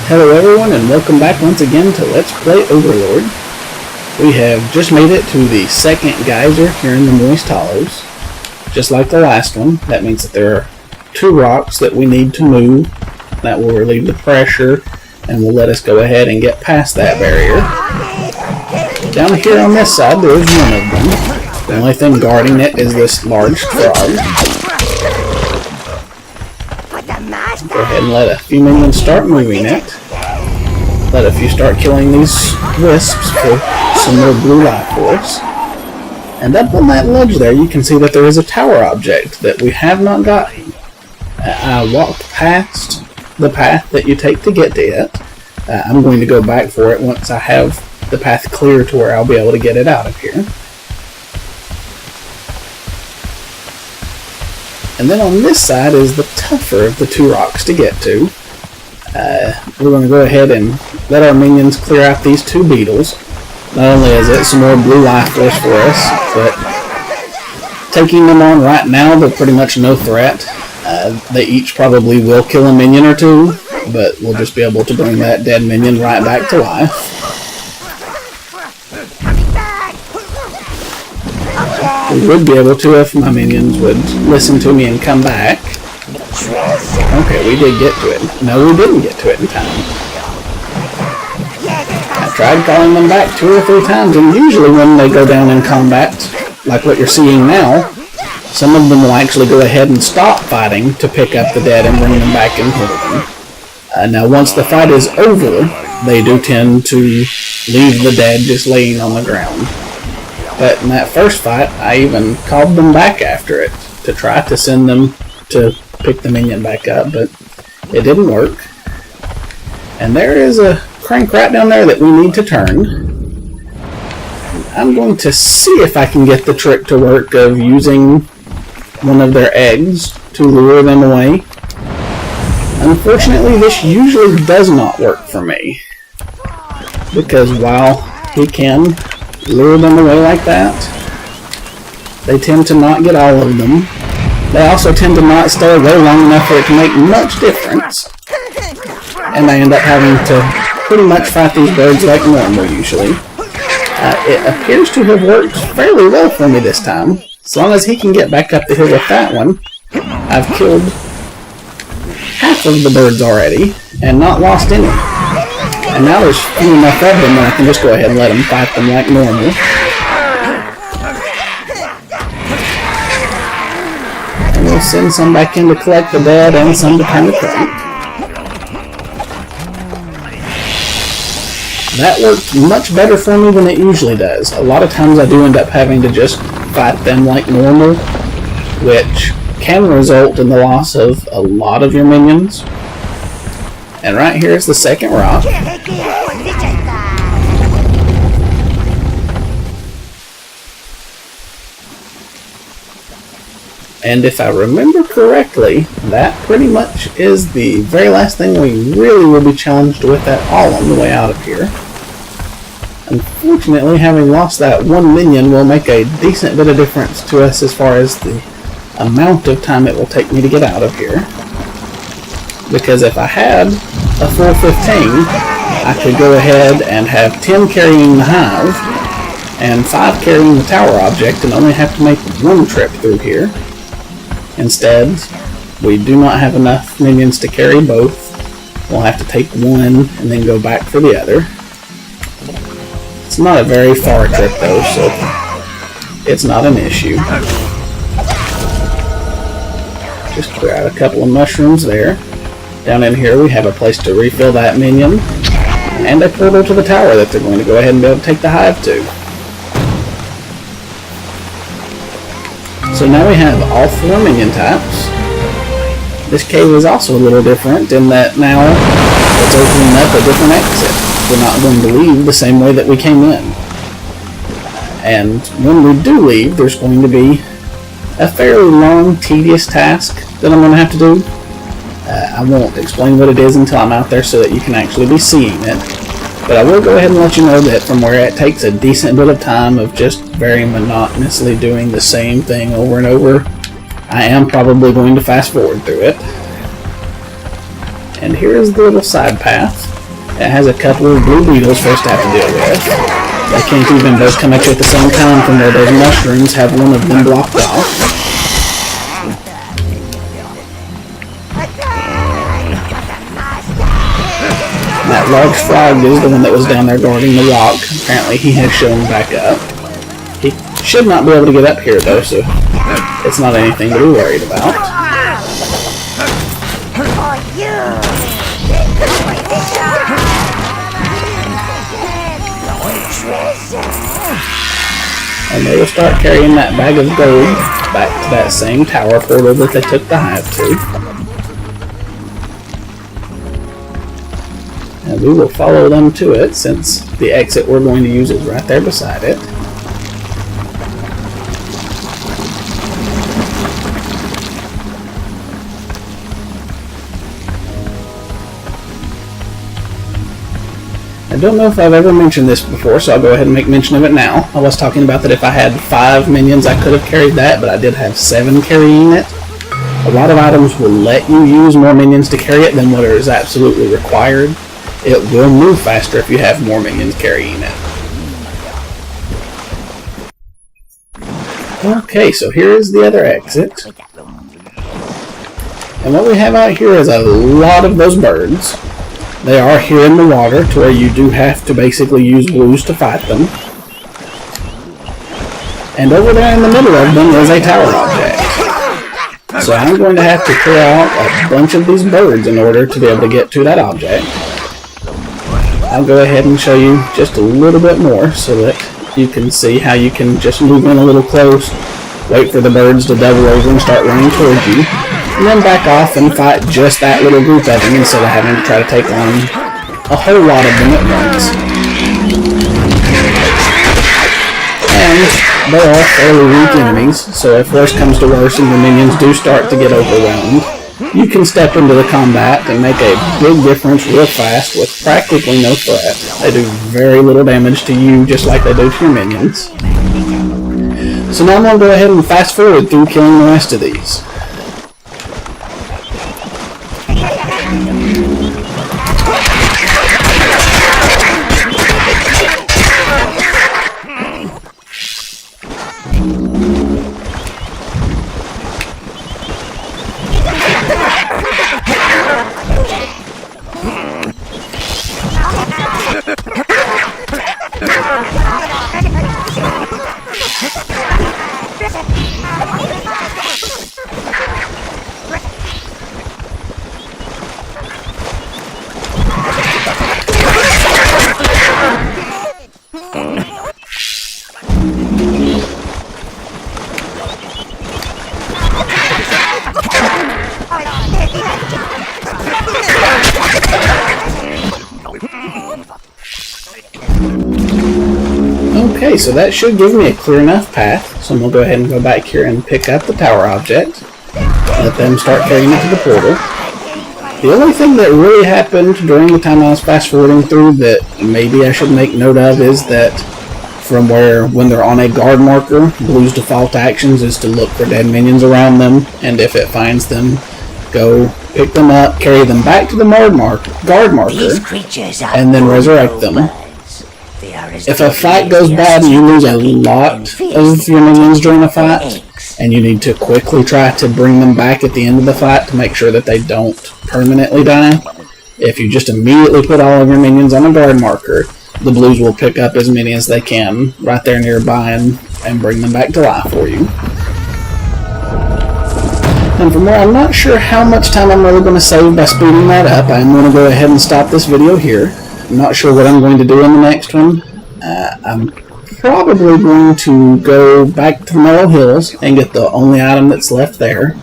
Hello everyone and welcome back once again to Let's Play Overlord. We have just made it to the second geyser here in the Moist Hollows. Just like the last one, that means that there are two rocks that we need to move. That will relieve the pressure and will let us go ahead and get past that barrier. Down here on this side there is one of them. The only thing guarding it is this large frog. Go ahead and let a few minions start moving it. Let a few start killing these wisps for some more blue light for us. And up on that ledge there you can see that there is a tower object that we have not gotten. I walked past the path that you take to get to it. I'm going to go back for it once I have the path clear to where I'll be able to get it out of here. And then on this side is the tougher of the two rocks to get to. We're going to go ahead and let our minions clear out these two beetles. Not only is it some more blue life force for us, but taking them on right now, they're pretty much no threat. They each probably will kill a minion or two, but we'll just be able to bring that dead minion right back to life. We would be able to if my minions would listen to me and come back. Okay, we did get to it. No, we didn't get to it in time. I tried calling them back 2 or 3 times, and usually when they go down in combat, like what you're seeing now, some of them will actually go ahead and stop fighting to pick up the dead and bring them back and heal them. Now, once the fight is over, they do tend to leave the dead just laying on the ground. But in that first fight, I even called them back after it to try to send them to pick the minion back up, but it didn't work. And there is a crank right down there that we need to turn. I'm going to see if I can get the trick to work of using one of their eggs to lure them away. Unfortunately, this usually does not work for me, because while he can lure them away like that, they tend to not get all of them. They also tend to not stay away long enough for it to make much difference, and they end up having to pretty much fight these birds like normal usually. It appears to have worked fairly well for me this time. As long as he can get back up the hill with that one, I've killed half of the birds already and not lost any. And now there's few enough of them that I can just go ahead and let them fight them like normal. And we'll send some back in to collect the dead and some to turn the crank. That worked much better for me than it usually does. A lot of times I do end up having to just fight them like normal, which can result in the loss of a lot of your minions. And right here is the second rock. And if I remember correctly, that pretty much is the very last thing we really will be challenged with at all on the way out of here. Unfortunately, having lost that one minion will make a decent bit of difference to us as far as the amount of time it will take me to get out of here. Because if I had a full 15, I could go ahead and have 10 carrying the hive and 5 carrying the tower object and only have to make one trip through here. Instead, we do not have enough minions to carry both. We'll have to take one and then go back for the other. It's not a very far trip though, so it's not an issue. Just clear out a couple of mushrooms there. Down in here we have a place to refill that minion, and a portal to the tower that they're going to go ahead and be able to take the hive to. So now we have all 4 minion types. This cave is also a little different in that now it's opening up a different exit. We're not going to leave the same way that we came in. And when we do leave, there's going to be a fairly long, tedious task that I'm going to have to do. I won't explain what it is until I'm out there so that you can actually be seeing it. But I will go ahead and let you know that from where it takes a decent bit of time of just very monotonously doing the same thing over and over, I am probably going to fast forward through it. And here's the little side path. It has a couple of blue beetles for us to have to deal with. They can't even both come at you at the same time from where those mushrooms have one of them blocked off. That large frog is the one that was down there guarding the rock. Apparently he has shown back up. He should not be able to get up here though, so it's not anything to be worried about. And they will start carrying that bag of gold back to that same tower portal that they took the hive to. And we will follow them to it, since the exit we're going to use is right there beside it. I don't know if I've ever mentioned this before, so I'll go ahead and make mention of it now. I was talking about that if I had 5 minions I could have carried that, but I did have 7 carrying it. A lot of items will let you use more minions to carry it than what is absolutely required. It will move faster if you have more minions carrying it. Okay, so here is the other exit. And what we have out here is a lot of those birds. They are here in the water, to where you do have to basically use blues to fight them. And over there in the middle of them is a tower object. So I'm going to have to clear out a bunch of these birds in order to be able to get to that object. I'll go ahead and show you just a little bit more so that you can see how you can just move in a little close, wait for the birds to double over and start running towards you, and then back off and fight just that little group of them instead of having to try to take on a whole lot of them at once. And they are fairly weak enemies, so if worse comes to worse and your minions do start to get overwhelmed, you can step into the combat and make a big difference real fast with practically no threat. They do very little damage to you, just like they do to your minions. So now I'm going to go ahead and fast forward through killing the rest of these. Okay, so that should give me a clear enough path, so I'm going to go ahead and go back here and pick up the tower object, let them start carrying it to the portal. The only thing that really happened during the time I was fast forwarding through that maybe I should make note of is that from when they're on a guard marker, Blue's default actions is to look for dead minions around them, and if it finds them, go pick them up, carry them back to the guard marker, and then resurrect them. If a fight goes bad and you lose a lot of your minions during a fight, and you need to quickly try to bring them back at the end of the fight to make sure that they don't permanently die, if you just immediately put all of your minions on a guard marker, the Blues will pick up as many as they can right there nearby and bring them back to life for you. And from there, I'm not sure how much time I'm really going to save by speeding that up. I'm going to go ahead and stop this video here. I'm not sure what I'm going to do in the next one. I'm probably going to go back to the Mellow Hills and get the only item that's left there.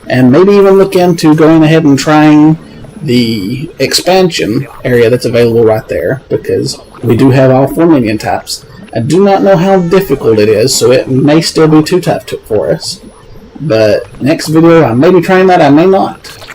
And maybe even look into going ahead and trying the expansion area that's available right there, because we do have all 4 minion types. I do not know how difficult it is, so it may still be too tough for us. But next video, I may be trying that, I may not.